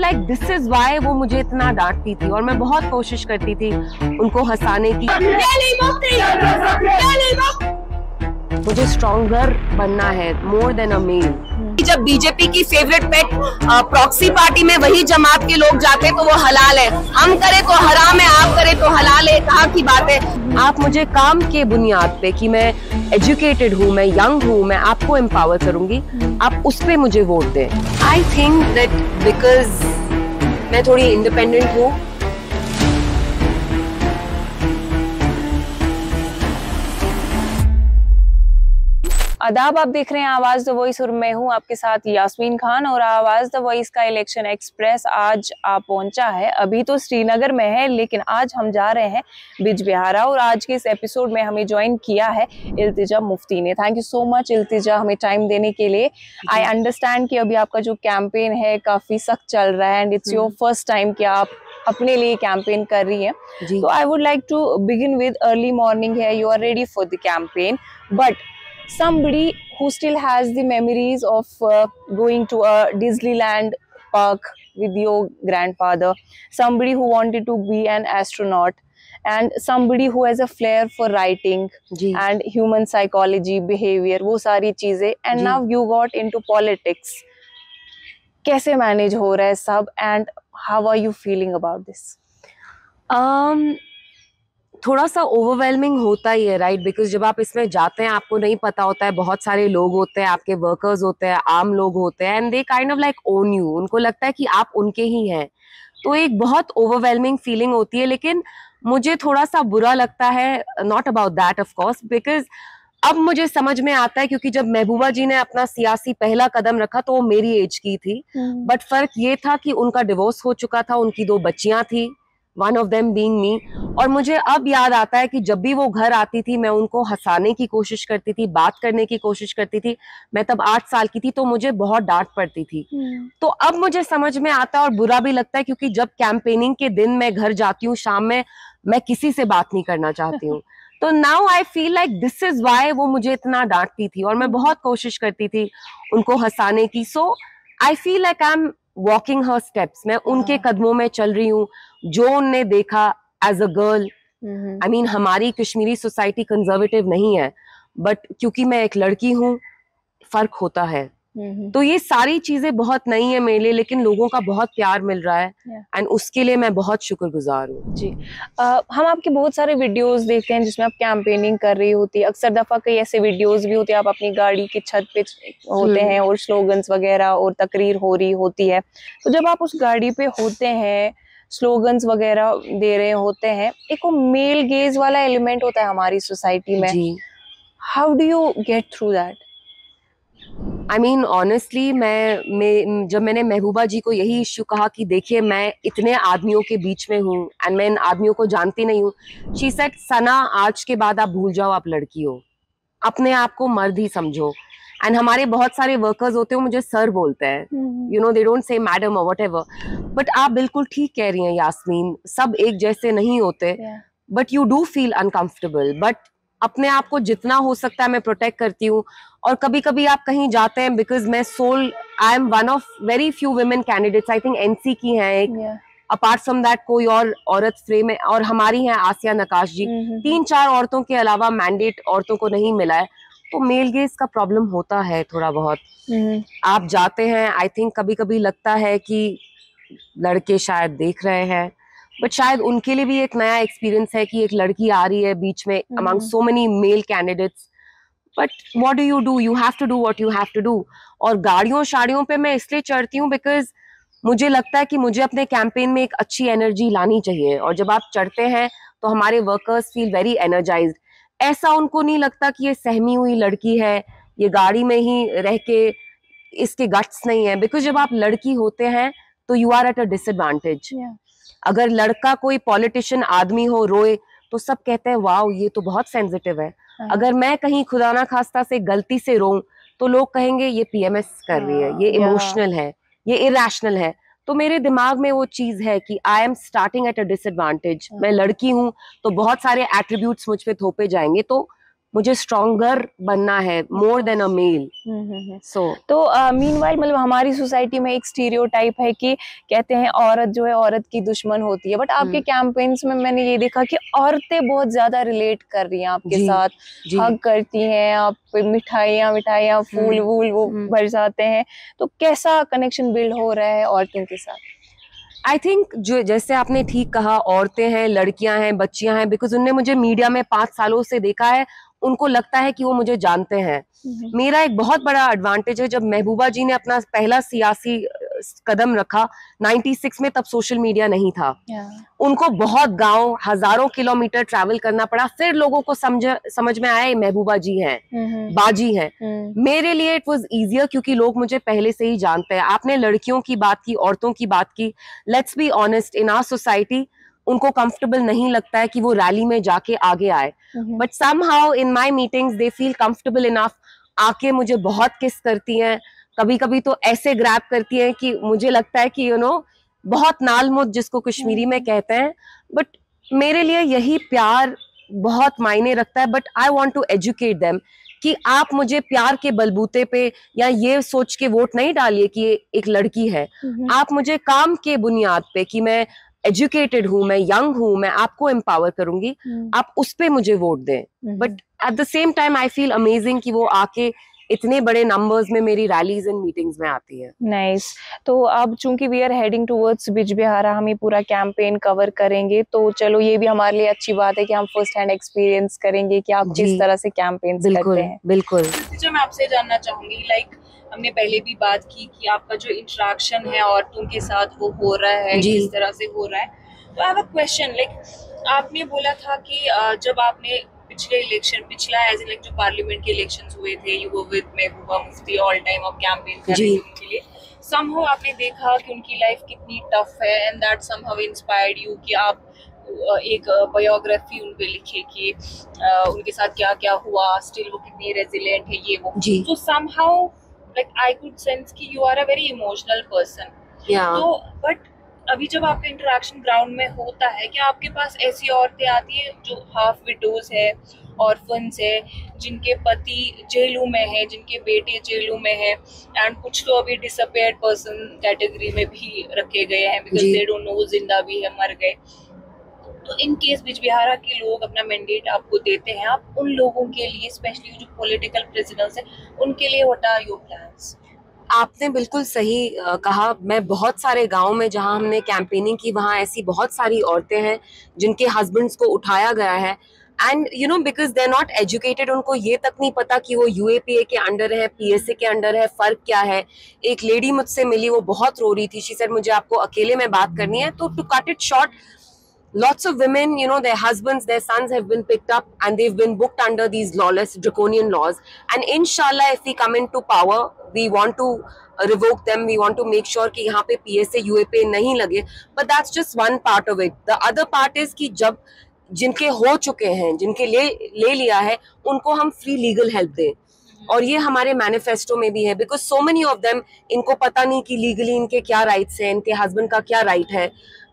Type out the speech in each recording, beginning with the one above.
Like this is why वो मुझे इतना डांटती थी और मैं बहुत कोशिश करती थी उनको हंसाने की। मुझे स्ट्रॉन्गर बनना है मोर देन अ मेल। जब बीजेपी की फेवरेट पेट प्रॉक्सी पार्टी में वही जमात के लोग जाते तो वो हलाल है, हम करे तो हराम है, आप करे तो हलाल है, कहाँ की बात है। आप मुझे काम के बुनियाद पे कि मैं एजुकेटेड हूँ, मैं यंग हूँ, मैं आपको एम्पावर करूंगी, आप उस पे मुझे वोट दें। आई थिंक दैट बिकॉज मैं थोड़ी इंडिपेंडेंट हूँ। आदाब, आप देख रहे हैं आवाज द वॉइस और मैं हूं आपके साथ यास्मीन खान। और आवाज द वॉइस का इलेक्शन एक्सप्रेस आज आ पहुंचा है। अभी तो श्रीनगर में है, लेकिन आज हम जा रहे हैं बिजबिहारा और आज के इस एपिसोड में हमें ज्वाइन किया है इल्तिजा मुफ्ती ने। थैंक यू सो मच इल्तिजा हमें टाइम देने के लिए। आई अंडरस्टैंड कि अभी आपका जो कैंपेन है काफी सख्त चल रहा है and it's your first time कि आप अपने लिए कैंपेन कर रही है। तो I would like to begin with early morning है, you are ready for the campaign, but somebody who still has the memories of going to a Disneyland park with your grandfather, somebody who wanted to be an astronaut, and somebody who has a flair for writing and human psychology, behavior, वो सारी चीजें, and now you got into politics. कैसे manage हो रहा है सब and how are you feeling about this? थोड़ा सा ओवरवेलमिंग होता ही है, राइट? बिकॉज जब आप इसमें जाते हैं आपको नहीं पता होता है, बहुत सारे लोग होते हैं, आपके वर्कर्स होते हैं, आम लोग होते हैं, and they kind of like own you. उनको लगता है कि आप उनके ही हैं, तो एक बहुत ओवरवेलमिंग फीलिंग होती है। लेकिन मुझे थोड़ा सा बुरा लगता है, not about that of course, because अब मुझे समझ में आता है, क्योंकि जब महबूबा जी ने अपना सियासी पहला कदम रखा तो वो मेरी एज की थी, बट फर्क ये था कि उनका डिवोर्स हो चुका था, उनकी 2 बच्चियां थी, one of them being me. और मुझे अब याद आता है कि जब भी वो घर आती थी मैं उनको हंसाने की कोशिश करती थी, बात करने की कोशिश करती थी। मैं तब 8 साल की थी तो मुझे बहुत डांट पड़ती थी। तो अब मुझे समझ में आता है और बुरा भी लगता है, क्योंकि जब कैंपेनिंग के दिन मैं घर जाती हूँ शाम में, मैं किसी से बात नहीं करना चाहती हूँ। तो now I feel like this is why वो मुझे इतना डांटती थी और मैं बहुत कोशिश करती थी उनको हंसाने की। So I feel like I am walking her steps, मैं उनके कदमों में चल रही हूँ जो उनने देखा as a girl. I mean हमारी कश्मीरी सोसाइटी कंजर्वेटिव नहीं है, बट क्योंकि मैं एक लड़की हूँ फर्क होता है। तो ये सारी चीजें बहुत नई है मेरे लिए, लेकिन लोगों का बहुत प्यार मिल रहा है एंड उसके लिए मैं बहुत शुक्रगुजार हूँ। जी, हम आपके बहुत सारे वीडियोस देखते हैं जिसमें आप कैंपेनिंग कर रही होती है। अक्सर दफा कई ऐसे वीडियोस भी होते हैं, आप अपनी गाड़ी की छत पे होते हैं और स्लोगन्स वगैरह और तकरीर हो रही होती है। तो जब आप उस गाड़ी पे होते हैं, स्लोगन्स वगैरह दे रहे होते हैं, एक वो मेल गेज वाला एलिमेंट होता है हमारी सोसाइटी में। How do you get through that? I mean honestly मैं जब मैंने महबूबा जी को यही इश्यू कहा कि देखिए मैं इतने आदमियों के बीच में हूँ एंड मैं इन आदमियों को जानती नहीं हूँ, शी सेड सना आज के बाद आप भूल जाओ आप लड़की हो, अपने आप को मर्द ही समझो। एंड हमारे बहुत सारे वर्कर्स होते हैं मुझे सर बोलते हैं, you know, they don't say madam और व्हाटएवर। बट आप बिल्कुल ठीक कह रही हैं यास्मीन, सब एक जैसे नहीं होते, but you do feel uncomfortable. But अपने आप को जितना हो सकता है मैं प्रोटेक्ट करती हूँ। और कभी कभी आप कहीं जाते हैं, बिकॉज मैं I am one of very few women candidates, I think NC की हैं एक, अपार्ट फ्रॉम दैट कोई और औरत फ्रेम में, और हमारी हैं आसिया नकाश जी। 3-4 औरतों के अलावा मैंडेट औरतों को नहीं मिला है। तो मेल गेज का प्रॉब्लम होता है थोड़ा बहुत। आप जाते हैं, आई थिंक कभी कभी लगता है कि लड़के शायद देख रहे हैं, बट शायद उनके लिए भी एक नया एक्सपीरियंस है कि एक लड़की आ रही है बीच में among so many male candidates. But what do you do, you have to do what you have to do. और गाड़ियों शाड़ियों पे मैं इसलिए चढ़ती हूँ बिकॉज मुझे लगता है कि मुझे अपने कैंपेन में एक अच्छी एनर्जी लानी चाहिए। और जब आप चढ़ते हैं तो हमारे वर्कर्स फील वेरी एनर्जाइज्ड। ऐसा उनको नहीं लगता कि ये सहमी हुई लड़की है, ये गाड़ी में ही रह के इसके गट्स नहीं है। बिकॉज जब आप लड़की होते हैं तो you are at a disadvantage. अगर लड़का कोई पॉलिटिशियन आदमी हो रोए तो सब कहते हैं वाओ ये तो बहुत सेंसिटिव है। अगर मैं कहीं खुदा ना खास्ता से गलती से रोऊं तो लोग कहेंगे ये पीएमएस कर रही है, ये इमोशनल है, ये इरैशनल है। तो मेरे दिमाग में वो चीज है कि I am starting at a disadvantage. मैं लड़की हूं तो बहुत सारे एट्रीब्यूट्स मुझ पे थोपे जाएंगे, तो मुझे स्ट्रॉन्गर बनना है मोर देन अ मेल। सो तो मीनवाइल मतलब हमारी सोसाइटी में एक स्टीरियोटाइप है कि कहते हैं औरत जो है औरत की दुश्मन होती है, बट आपके कैंपेन्स में मैंने ये देखा कि औरतें बहुत ज्यादा रिलेट कर रही हैं आपके साथ, हग करती हैं, आप मिठाइयाँ फूल वूल वो बरसाते हैं, तो कैसा कनेक्शन बिल्ड हो रहा है औरतों के साथ? आई थिंक जो जैसे आपने ठीक कहा, औरतें हैं, लड़कियां हैं, बच्चियां हैं, बिकॉज उनने मुझे मीडिया में 5 सालों से देखा है, उनको लगता है कि वो मुझे जानते हैं। मेरा एक बहुत बड़ा एडवांटेज है, जब महबूबा जी ने अपना पहला सियासी कदम रखा 96 में, तब सोशल मीडिया नहीं था। उनको बहुत गांव, हजारों किलोमीटर ट्रैवल करना पड़ा, फिर लोगों को समझ में आया ये महबूबा जी हैं, बाजी हैं। मेरे लिए इट वाज इजियर क्योंकि लोग मुझे पहले से ही जानते हैं। आपने लड़कियों की बात की, औरतों की बात की, let's be honest, in our society उनको कंफर्टेबल नहीं लगता है कि वो रैली में जाके आगे आए, but somehow in my meetings they feel comfortable enough, आके मुझे बहुत किस करती हैं, कभी कभी तो ऐसे ग्रैब करती हैं कि मुझे लगता है कि बहुत नालमुद जिसको कश्मीरी में कहते हैं। बट मेरे लिए यही प्यार बहुत मायने रखता है। But I want to educate them कि आप मुझे प्यार के बलबूते पे या ये सोच के वोट नहीं डालिए कि ये एक लड़की है। आप मुझे काम के बुनियाद पे कि मैं एजुकेटेड हूँ, मैं यंग हूँ, मैं आपको एम्पावर करूंगी, आप उस पे मुझे वोट दें। But at the same time I feel amazing कि वो आके इतने बड़े नंबर्स में मेरी रैलीज एंड मीटिंग्स में आती है। नाइस। तो अब चूंकि we are heading towards Bijbehara, हम ये पूरा कैंपेन कवर करेंगे, तो चलो ये भी हमारे लिए अच्छी बात है कि हम फर्स्ट हैंड एक्सपीरियंस करेंगे कि आप किस तरह से कैंपेन्स करते हैं। बिल्कुल। जो मैं आपसे जानना चाहूंगी, लाइक हमने पहले भी बात की कि आपका जो इंटरेक्शन है औरतों के साथ वो हो रहा है, किस तरह से हो रहा है। तो I have a question, like आपने बोला था कि जब आपने पिछला एज इन लाइक जो पार्लियामेंट के इलेक्शंस हुए थे, you were with Mehbooba Mufti all time of campaign करने के लिए, समहाउ आपने देखा कि उनकी लाइफ कितनी टफ है and that somehow inspired you कि आप एक बायोग्राफी उन पे लिखे कि उनके साथ क्या क्या हुआ, स्टिल वो कितनी रेजिलिएंट है, ये वो। तो somehow like I could sense कि you are a very emotional person. तो बट अभी जब आपका इंटरेक्शन ग्राउंड में होता है, क्या आपके पास ऐसी औरतें आती है जो हाफ विडोज है, ऑर्फन्स है, जिनके पति जेलों में है, जिनके बेटे जेलों में है, एंड कुछ तो अभी डिसअपियर्ड पर्सन कैटेगरी में भी रखे गए हैं बिकॉज दे डोंट नो वो जिंदा भी है, मर गए। तो इन केस बिजबिहारा के लोग अपना मैंडेट आपको देते हैं, आप उन लोगों के लिए, स्पेशली जो पॉलिटिकल प्रिजनर्स हैं, उनके लिए व्हाट आर योर प्लान्स? आपने बिल्कुल सही कहा। मैं बहुत सारे गांव में जहां हमने कैंपेनिंग की, वहां ऐसी बहुत सारी औरतें हैं जिनके हस्बैंड्स को उठाया गया है, and you know because they are not educated, उनको ये तक नहीं पता कि वो यूएपीए के अंडर है, पीएसए के अंडर है, फर्क क्या है। एक लेडी मुझसे मिली, वो बहुत रो रही थी, शी सेड मुझे आपको अकेले में बात करनी है। तो to cut it short, lots of women, their husbands, their sons have been picked up and they've been booked under these lawless draconian laws, and inshallah if we come into power we want to revoke them, we want to make sure कि यहाँ पे PSA UAPA नहीं लगे। but that's just one part of it. the other part is कि जब जिनके हो चुके हैं, जिनके ले लिया है, उनको हम फ्री लीगल हेल्प दें, और ये हमारे मैनिफेस्टो में भी है। Because so many of them, इनको पता नहीं कि लीगली इनके क्या राइट्स हैं, इनके हस्बैंड का क्या राइट है।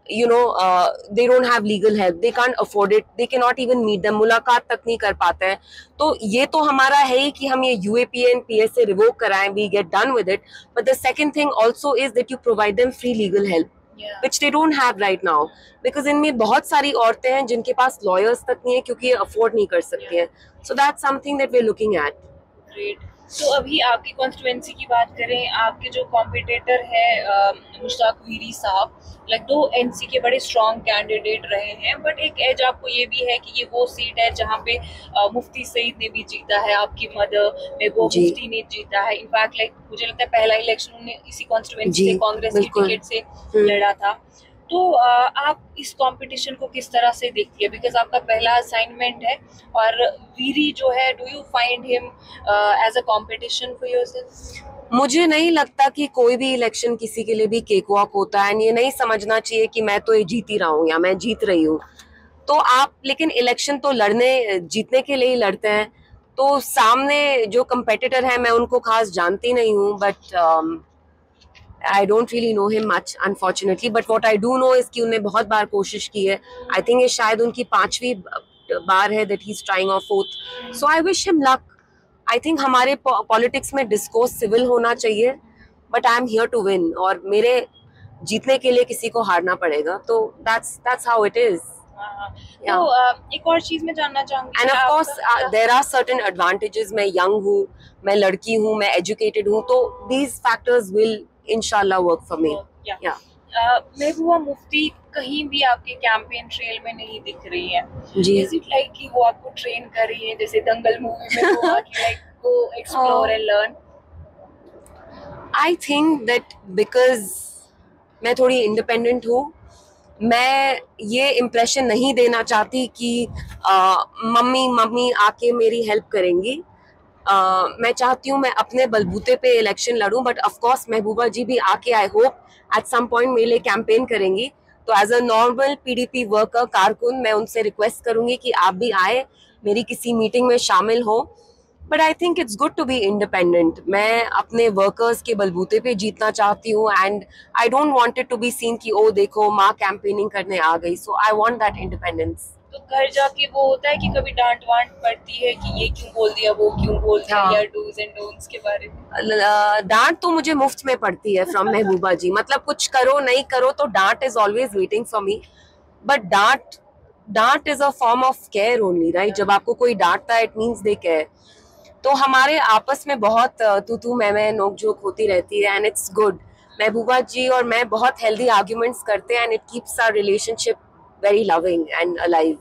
they don't have legal help, they can't afford it, they cannot even meet them, मुलाकात तक नहीं कर पाते हैं। तो ये तो हमारा है ही कि हम ये UAPA and PSA रिवोक कराएं, we get done with it, but the second thing also is that you provide them free legal help, which they don't have right now, because इनमें बहुत सारी औरतें हैं जिनके पास lawyers तक नहीं है क्योंकि ये afford नहीं कर सकती हैं। So that's something that we're looking at. Great. तो अभी आपकी कॉन्स्टिट्यूएंसी की बात करें, आपके जो कॉम्पिटिटर है मुश्ताक वीरी साहब, लाइक दो एनसी के बड़े स्ट्रॉन्ग कैंडिडेट रहे हैं, बट एक एज आपको ये भी है कि ये वो सीट है जहाँ पे मुफ्ती सईद ने भी जीता है, आपकी मदर महबूबा मुफ्ती ने जीता है। इनफैक्ट लाइक मुझे लगता है पहला इलेक्शन उन्होंने इसी कॉन्स्टिट्यूएंसी से कांग्रेस की टिकट से लड़ा था। तो आप इस कंपटीशन को किस तरह से देखती है, बिकॉज आपका पहला असाइनमेंट है, और वीरी जो है, do you find him as a competition for yourself? मुझे नहीं लगता कि कोई भी इलेक्शन किसी के लिए भी केक वॉक होता है, ये नहीं समझना चाहिए कि मैं तो ये जीत ही रहा हूँ या मैं जीत रही हूँ। तो आप लेकिन इलेक्शन तो जीतने के लिए ही लड़ते हैं। तो सामने जो कंपेटिटर है, मैं उनको खास जानती नहीं हूँ, but I don't really know him much unfortunately, but what I do know is कि उन्हें बहुत बार कोशिश की है। I think ये शायद उनकी 5वीं बार है that he's trying or fourth. So I wish him luck. I think हमारे पॉलिटिक्स में डिस्कोर्स सिविल होना चाहिए, but I am here to win, और मेरे जीतने के लिए किसी को हारना पड़ेगा, तो that's how it is. तो एक और चीज मैं जानना चाहूंगी, and of course there are certain advantages. मैं यंग हूँ, मैं लड़की हूँ, मैं एजुकेटेड हूँ, तो these factors will इंशाल्लाह work for me. Mehbooba Mufti कहीं भी आपके कैंपेन ट्रेल में नहीं दिख रही है जी. इज इट लाइक कि वो आपको ट्रेन कर रही है जैसे दंगल मूवी में हुआ कि like go explore and learn? I think that because मैं थोड़ी इंडिपेंडेंट हूँ, मैं ये इम्प्रेशन नहीं देना चाहती कि मम्मी आके मेरी हेल्प करेंगी. मैं चाहती हूँ मैं अपने बलबूते पे इलेक्शन लड़ूं, but of course Mehbooba ji भी आके I hope at some point मेरे लिए कैंपेन करेंगी. तो as a normal PDP worker कारकुन मैं उनसे रिक्वेस्ट करूंगी कि आप भी आए, मेरी किसी मीटिंग में शामिल हो. But I think it's good to be independent. मैं अपने वर्कर्स के बलबूते पे जीतना चाहती हूँ, and I don't want it to be seen कि ओ देखो माँ कैंपेनिंग करने आ गई. So I want that independence. तो घर जाके वो होता है कि कभी डांट वांट पड़ती है कि ये क्यों बोल दिया, वो क्यों बोल दिया, या डूज एंड डोंट्स के बारे में? डांट तो मुझे मुफ्त में पड़ती है फ्रॉम महबूबा जी. मतलब कुछ करो नहीं करो तो डांट is always waiting for me. But डांट is a form of care only, right? जब आपको कोई डांटता है इट मीन्स दे केयर. तो हमारे आपस में बहुत तू मैं नोक झोंक होती रहती है, and it's good. Mehbooba ji और मैं बहुत हेल्दी आर्ग्यूमेंट्स करते हैं, and it keeps our relationship very loving and alive.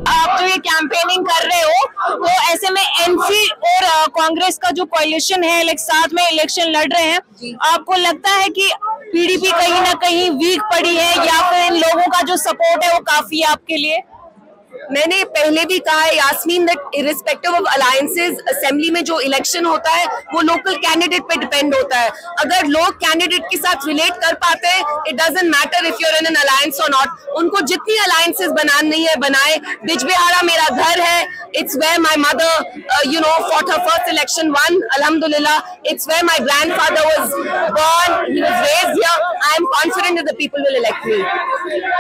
आप जो ये कैंपेनिंग कर रहे हो, तो ऐसे में एनसी और कांग्रेस का जो कोalition है, लाइक साथ में इलेक्शन लड़ रहे हैं, आपको लगता है कि पीडीपी कहीं ना कहीं वीक पड़ी है, या फिर इन लोगों का जो सपोर्ट है वो काफी है आपके लिए? मैंने पहले भी कहा है Yasmeen that irrespective of alliances, assembly में जो इलेक्शन होता है वो लोकल कैंडिडेट पे डिपेंड होता है. अगर लोग कैंडिडेट के साथ रिलेट कर पाते हैं, it doesn't matter if you are in an alliance और नॉट. उनको जितनी अलायंसेस बनानी है बनाए. बिजबिहारा मेरा घर है, it's where my mother fought her first election won, अल्हम्दुलिल्लाह. It's where my grandfather was born, he was raised here. I am confident that the people will elect me.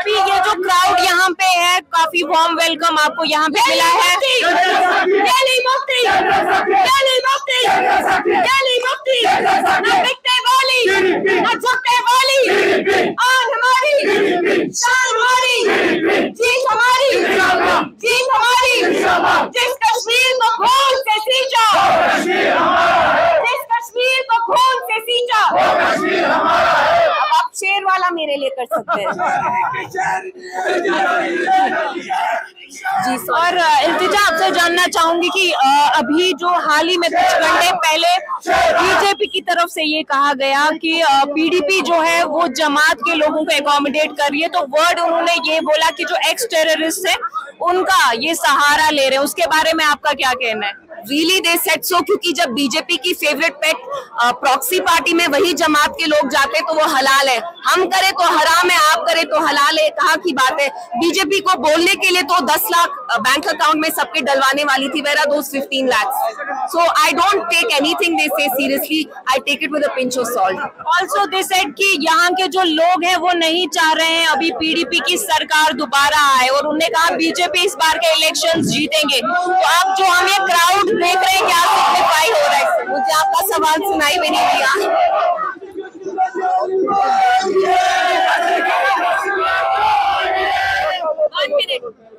अभी ये जो क्राउड यहाँ पे है, काफी वार्म वेलकम आपको यहाँ पे मिला है. दिल्ली मुफ्ती, दिल्ली मुफ्ती, दिल्ली मुफ्ती, न बिकते वाली, न झुकते वाली, आन हमारी, शान हमारी, जीत हमारी, जीत हमारी. जिस कश्मीर को खून से सींचा, जिस कश्मीर को खून से सींचा, अब आप शेर वाला मेरे लिए कर सकते हैं. जी. और इल्तिजा, आपसे जानना चाहूंगी कि अभी जो हाल ही में कुछ घंटे पहले बीजेपी की तरफ से ये कहा गया कि पीडीपी जो है वो जमात के लोगों को एकोमोडेट कर रही है, तो वर्ड उन्होंने ये बोला कि जो एक्स टेररिस्ट है उनका ये सहारा ले रहे हैं. उसके बारे में आपका क्या कहना है? Really they said so, क्योंकि जब बीजेपी की फेवरेट पेट प्रॉक्सी पार्टी में वही जमात के लोग जाते तो वो हलाल है. हम करे तो हराम है, आप करे तो हलाल है. कहाँ की बात है? बीजेपी को बोलने के लिए तो 10 लाख बैंक अकाउंट में सबके डलवाने वाली थी. Where are those 15 lakhs? So I don't take anything they say seriously. I take it with a pinch of salt. Also they said कि यहाँ के जो लोग हैं वो नहीं चाह रहे हैं अभी पीडीपी की सरकार दोबारा आए, और उन्होंने कहा बीजेपी इस बार के इलेक्शंस जीतेंगे. तो आप जो हम ये क्राउड देख रहे हैं, क्या सिग्निफाई हो रहा है? मुझे आपका सवाल सुनाई भी नहीं दिया.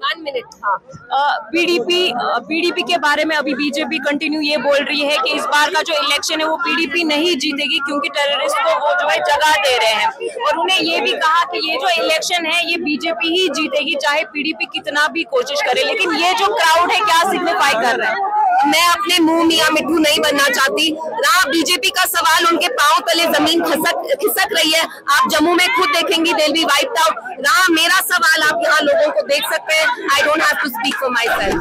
One minute. हाँ. पीडीपी के बारे में अभी बीजेपी कंटिन्यू ये बोल रही है कि इस बार का जो इलेक्शन है वो पीडीपी नहीं जीतेगी, क्योंकि टेररिस्ट को वो जो है जगह दे रहे हैं. और उन्हें ये भी कहा कि ये जो इलेक्शन है ये बीजेपी ही जीतेगी, चाहे पीडीपी कितना भी कोशिश करे. लेकिन ये जो क्राउड है क्या सिग्निफाई कर रहा है? मैं अपने मुंह मियां मिट्ठू नहीं बनना चाहती. रहा बीजेपी का सवाल, उनके पांव तले जमीन खिसक रही है. आप जम्मू में खुद देखेंगी, they'll be wiped out. रहा मेरा सवाल, आप यहाँ लोगों को देख सकते हैं. I don't have to speak for myself.